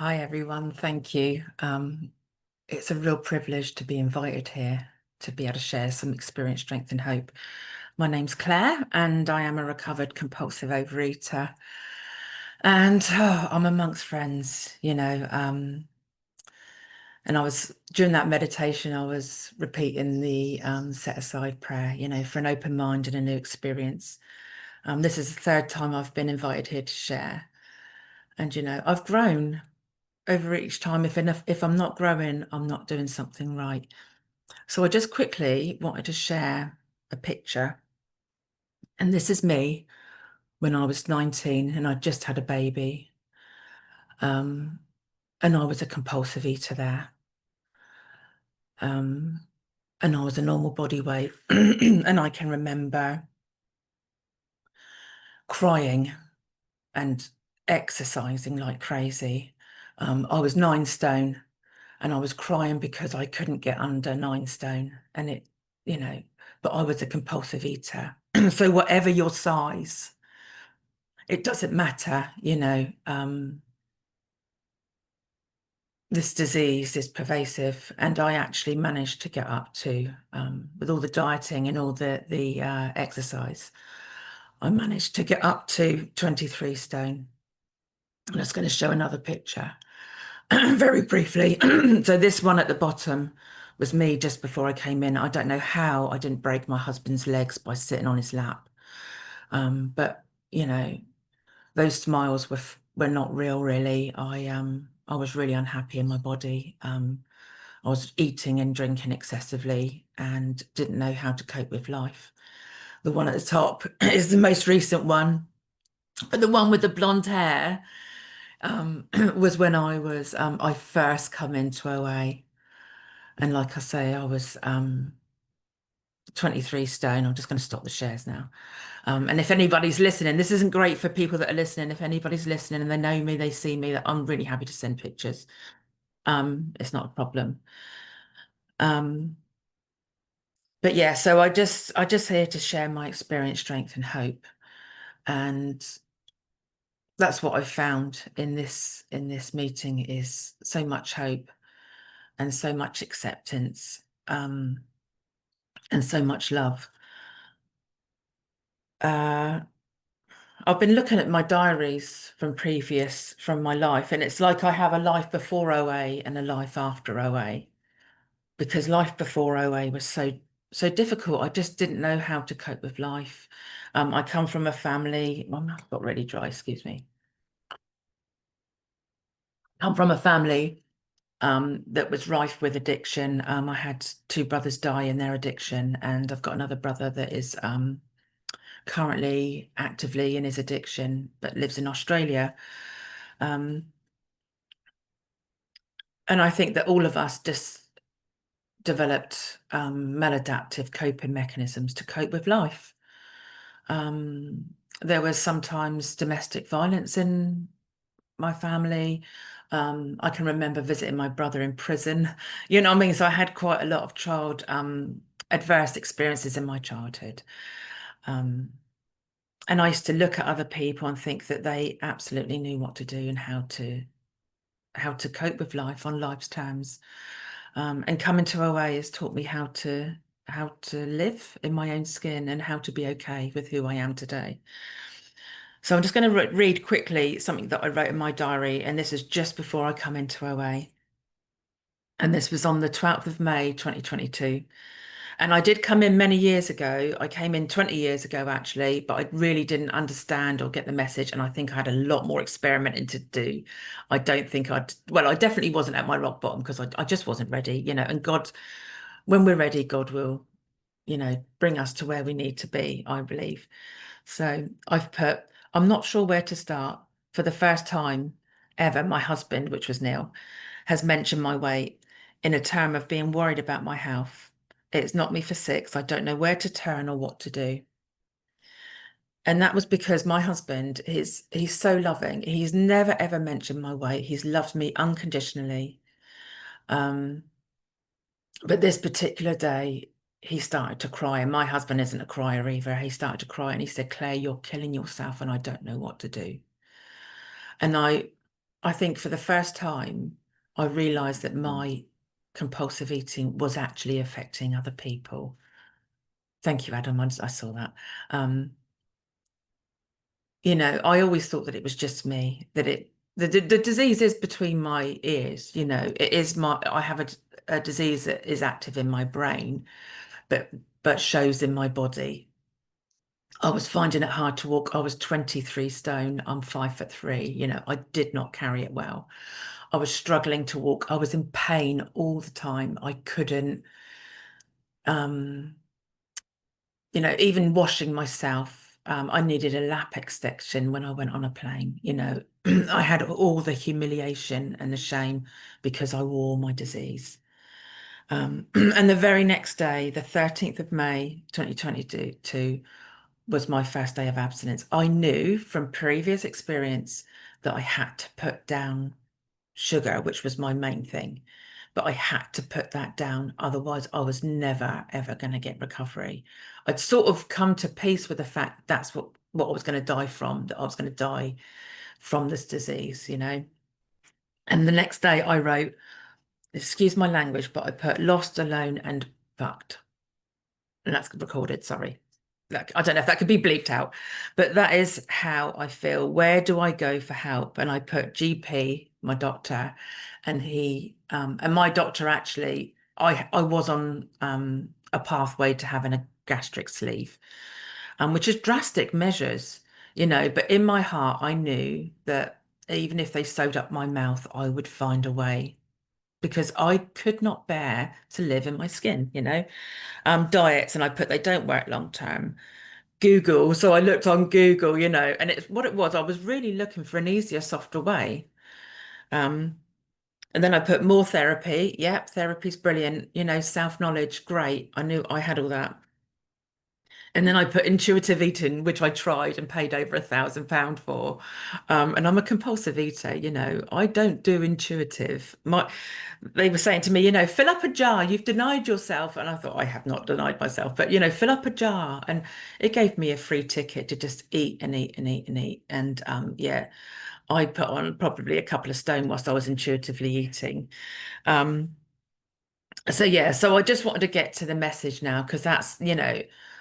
Hi everyone, thank you. It's a real privilege to be invited here to be able to share some experience, strength, and hope. My name's Claire, and I am a recovered compulsive overeater. And I'm amongst friends. And I was during that meditation, I was repeating the set aside prayer, for an open mind and a new experience. This is the third time I've been invited here to share, and I've grown over each time. If I'm not growing, I'm not doing something right. So I just quickly wanted to share a picture. And this is me when I was 19 and I just had a baby. Um, and I was a compulsive eater there. Um, and I was a normal body weight. And I can remember crying and exercising like crazy. I was 9 stone and I was crying because I couldn't get under 9 stone. And you know, but I was a compulsive eater. So whatever your size, it doesn't matter. This disease is pervasive, and I actually managed to get up to, with all the dieting and all the exercise, I managed to get up to 23 stone. And I was going to show another picture very briefly. So this one at the bottom was me just before I came in. I don't know how I didn't break my husband's legs by sitting on his lap. But you know, those smiles were not real, really. I was really unhappy in my body. I was eating and drinking excessively and didn't know how to cope with life. The one at the top is the most recent one, but the one with the blonde hair was when I first come into OA. And like I say, I was 23 stone. I'm just going to stop the shares now. And if anybody's listening, this isn't great for people that are listening. If anybody's listening and they know me, they see me, that I'm really happy to send pictures. It's not a problem. Um, but yeah, so I just here to share my experience, strength, and hope. And that's what I found in this meeting is so much hope and so much acceptance, and so much love. Uh, I've been looking at my diaries from my life, and it's like I have a life before OA and a life after OA, because life before OA was so difficult. I just didn't know how to cope with life. I come from a family. My mouth got really dry, excuse me. Come from a family that was rife with addiction. I had two brothers die in their addiction, and I've got another brother that is currently actively in his addiction, but lives in Australia. Um, and I think that all of us just developed maladaptive coping mechanisms to cope with life. There was sometimes domestic violence in my family. I can remember visiting my brother in prison. You know what I mean? So I had quite a lot of adverse experiences in my childhood. Um, and I used to look at other people and think that they absolutely knew what to do and how to cope with life on life's terms. And coming to OA has taught me how to live in my own skin and how to be okay with who I am today. So I'm just going to read quickly something that I wrote in my diary, and this is just before I come into OA. And this was on the 12th of May, 2022. And I did come in many years ago. I came in 20 years ago, actually, but I really didn't understand or get the message. And I think I had a lot more experimenting to do. I don't think well, I definitely wasn't at my rock bottom because I just wasn't ready. And God, when we're ready, God will, bring us to where we need to be, I believe. So I'm not sure where to start. For the first time ever, my husband, which was Neil, has mentioned my weight in a term of being worried about my health. It's knocked me for six. I don't know where to turn or what to do. And that was because my husband he's so loving. He's never ever mentioned my weight. He's loved me unconditionally. Um, but this particular day, he started to cry, and my husband isn't a crier either. He started to cry and he said, "Claire, you're killing yourself, and I don't know what to do." And I think for the first time, I realized that my compulsive eating was actually affecting other people. Thank you, Adam. I saw that. Um, I always thought that it was just me, that the disease is between my ears, it is I have a disease that is active in my brain, but shows in my body. I was finding it hard to walk. I was 23 stone. I'm 5'3". I did not carry it well. I was struggling to walk. I was in pain all the time. I couldn't, um, even washing myself. I needed a lap extension when I went on a plane. I had all the humiliation and the shame because I wore my disease. And the very next day, the 13th of May, 2022, was my first day of abstinence. I knew from previous experience that I had to put down sugar, which was my main thing, but I had to put that down. Otherwise, I was never, ever going to get recovery. I'd sort of come to peace with the fact that's what I was going to die from, that I was going to die from this disease. And the next day I wrote, excuse my language, but I put lost, alone, and fucked. And that's recorded, sorry. Like, I don't know if that could be bleeped out, but that is how I feel. Where do I go for help? And I put GP, my doctor, and my doctor actually, I was on a pathway to having a gastric sleeve, which is drastic measures, but in my heart, I knew that even if they sewed up my mouth, I would find a way because I could not bear to live in my skin. Diets, and I put they don't work long term. Google, so I looked on Google, and it's what it was. I was really looking for an easier, softer way. Um, and then I put more therapy. Yep, therapy's brilliant. Self-knowledge, great. I knew I had all that. And then I put intuitive eating, which I tried and paid over £1,000 for. And I'm a compulsive eater, I don't do intuitive. They were saying to me, fill up a jar, you've denied yourself. And I thought, I have not denied myself, but, fill up a jar. And it gave me a free ticket to just eat and eat and eat and eat. And yeah, I put on probably a couple of stone whilst I was intuitively eating. So yeah, so I just wanted to get to the message now because that's,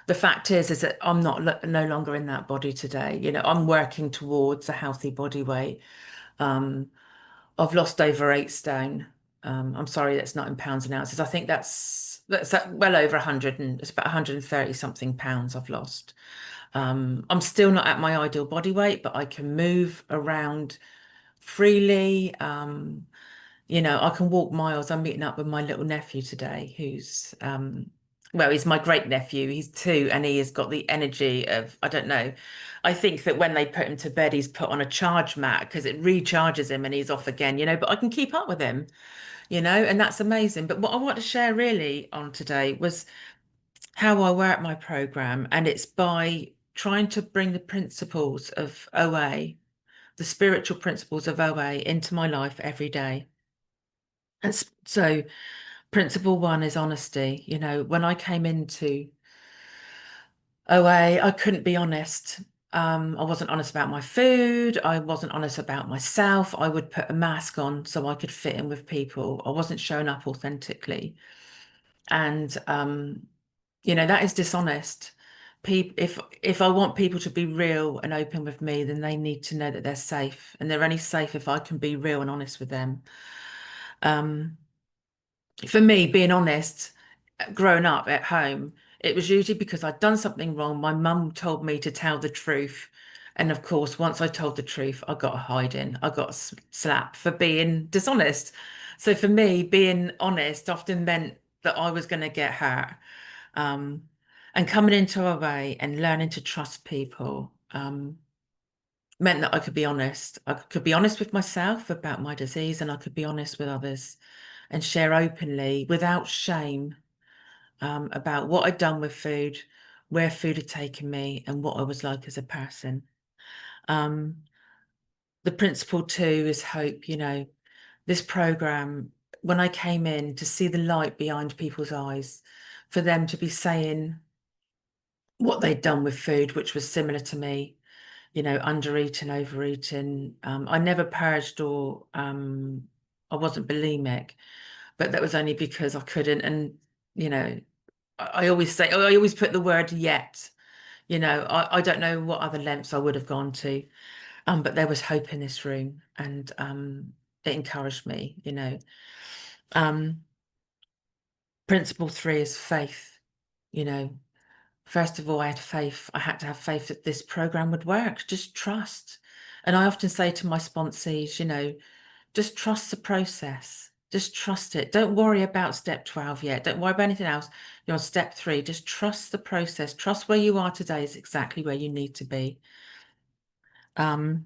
the fact is that I'm not no longer in that body today. I'm working towards a healthy body weight. Um, I've lost over 8 stone. I'm sorry, that's not in pounds and ounces. I think that's well over 100 and it's about 130 something pounds I've lost. I'm still not at my ideal body weight, but I can move around freely. I can walk miles. I'm meeting up with my little nephew today, who's well, he's my great nephew. He's 2 and he has got the energy of, I don't know. I think that when they put him to bed, he's put on a charge mat because it recharges him and he's off again, but I can keep up with him, and that's amazing. But what I want to share really on today was how I work my program, and it's by trying to bring the principles of OA, the spiritual principles of OA into my life every day. And so principle one is honesty. When I came into OA, I couldn't be honest. I wasn't honest about my food. I wasn't honest about myself. I would put a mask on so I could fit in with people. I wasn't showing up authentically. And that is dishonest. If I want people to be real and open with me, then they need to know that they're safe. And they're only safe if I can be real and honest with them. For me, being honest, growing up at home, it was usually because I'd done something wrong. My mum told me to tell the truth. And of course, once I told the truth, I got a hiding. I got a slap for being dishonest. So for me, being honest often meant that I was going to get hurt. And coming into a way and learning to trust people meant that I could be honest. I could be honest with myself about my disease and I could be honest with others and share openly without shame about what I'd done with food, where food had taken me, and what I was like as a person. The principle two is hope. This program, when I came in to see the light behind people's eyes, for them to be saying what they'd done with food, which was similar to me, undereating, overeating. I never purged or I wasn't bulimic, but that was only because I couldn't. And, I always say, I always put the word yet. I don't know what other lengths I would have gone to, but there was hope in this room, and it encouraged me. Um, Principle 3 is faith. You know, First of all, I had faith. I had to have faith that this program would work. Just trust. And I often say to my sponsees, just trust the process. Just trust it. Don't worry about step 12 yet. Don't worry about anything else. You're on step 3. Just trust the process. Trust where you are today is exactly where you need to be. Number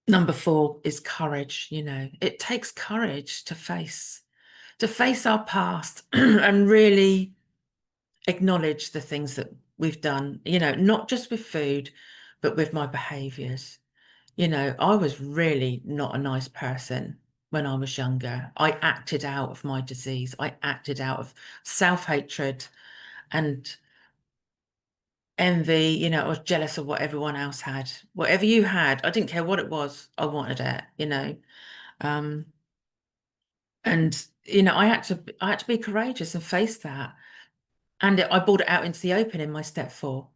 4 is courage. It takes courage to face our past and really acknowledge the things that we've done, not just with food, but with my behaviors. I was really not a nice person when I was younger. I acted out of my disease. I acted out of self-hatred and envy. I was jealous of what everyone else had. Whatever you had, I didn't care what it was. I wanted it. Um, and I had to be courageous and face that. And I brought it out into the open in my step 4.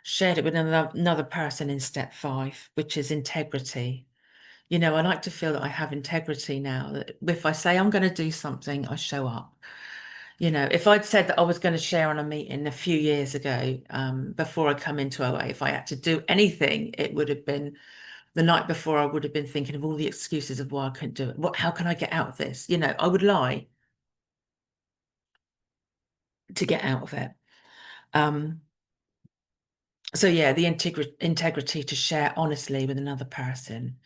Shared it with another person in step 5, which is integrity. I like to feel that I have integrity now, that if I say I'm going to do something, I show up. If I'd said that I was going to share on a meeting a few years ago, before I come into OA, if I had to do anything, it would have been the night before. I would have been thinking of all the excuses of why I couldn't do it. How can I get out of this? I would lie to get out of it. So yeah, the integrity to share honestly with another person.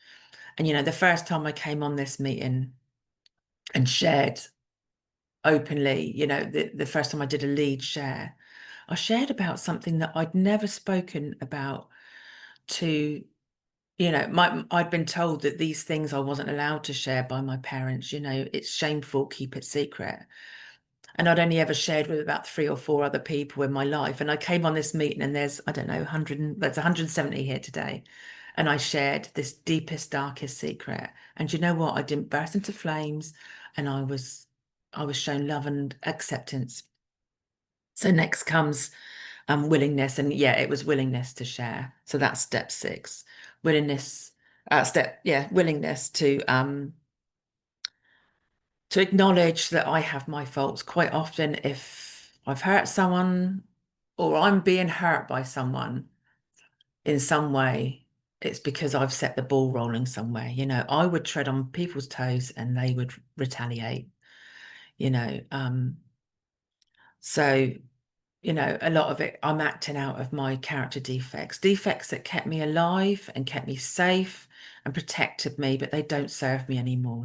And the first time I came on this meeting and shared openly, the first time I did a lead share, I shared about something that I'd never spoken about to, I'd been told that these things I wasn't allowed to share by my parents. It's shameful, keep it secret. And I'd only ever shared with about 3 or 4 other people in my life. And I came on this meeting and there's, I don't know, there's 170 here today. And I shared this deepest, darkest secret. And you know what? I didn't burst into flames, and I was shown love and acceptance. So next comes willingness. And yeah, it was willingness to share. So that's step 6. Willingness, willingness to acknowledge that I have my faults. Quite often, if I've hurt someone or I'm being hurt by someone in some way, it's because I've set the ball rolling somewhere. I would tread on people's toes and they would retaliate, you know. So, a lot of it, I'm acting out of my character defects that kept me alive and kept me safe and protected me, but they don't serve me anymore.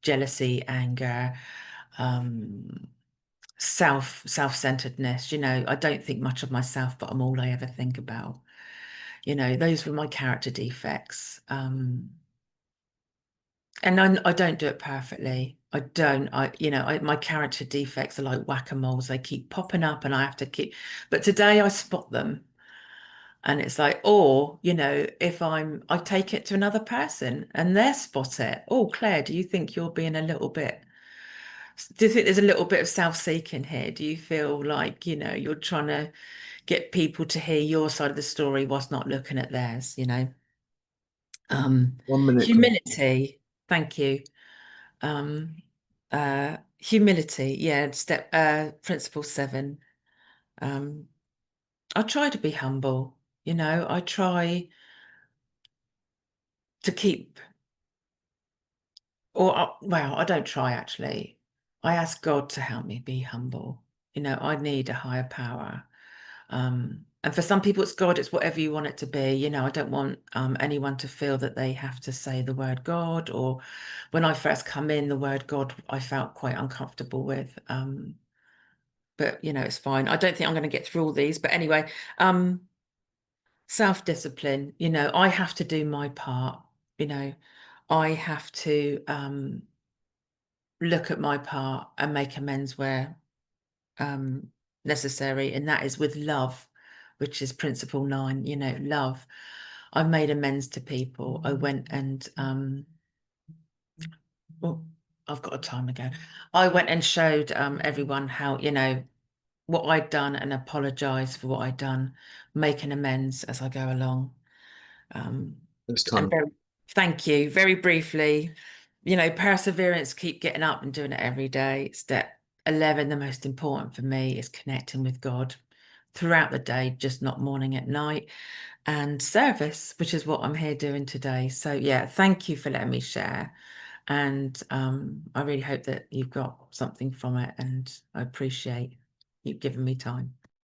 Jealousy, anger, self-centeredness. I don't think much of myself, but I'm all I ever think about. Those were my character defects. And I don't do it perfectly. I don't. My character defects are like whack-a-moles. They keep popping up, and I have to keep. But today I spot them, and it's like, or if I take it to another person, and they spot it. Oh, Claire, do you think you're being a little bit? Do you think there's a little bit of self-seeking here? Do you feel like you're trying to get people to hear your side of the story whilst not looking at theirs? 1 minute, Claire. Humility. Thank you. Humility, yeah, principle 7. I try to be humble. I try to keep, well, I don't try actually. I ask God to help me be humble. I need a higher power. And for some people it's God, it's whatever you want it to be. I don't want anyone to feel that they have to say the word God, or when I first come in, the word God I felt quite uncomfortable with. But it's fine. I don't think I'm going to get through all these. But anyway, self-discipline, I have to do my part. I have to look at my part and make amends where necessary, and that is with love which is principle 9, love. I made amends to people. I went and well, I've got a time ago. I went and showed everyone how, what I'd done and apologized for what I'd done, making amends as I go along. Um, This and time. very, thank you. Very briefly, perseverance, keep getting up and doing it every day. Step 11, the most important for me is connecting with God throughout the day, just not morning at night. And service, which is what I'm here doing today. So yeah, thank you for letting me share. And I really hope that you've got something from it, and I appreciate you giving me time.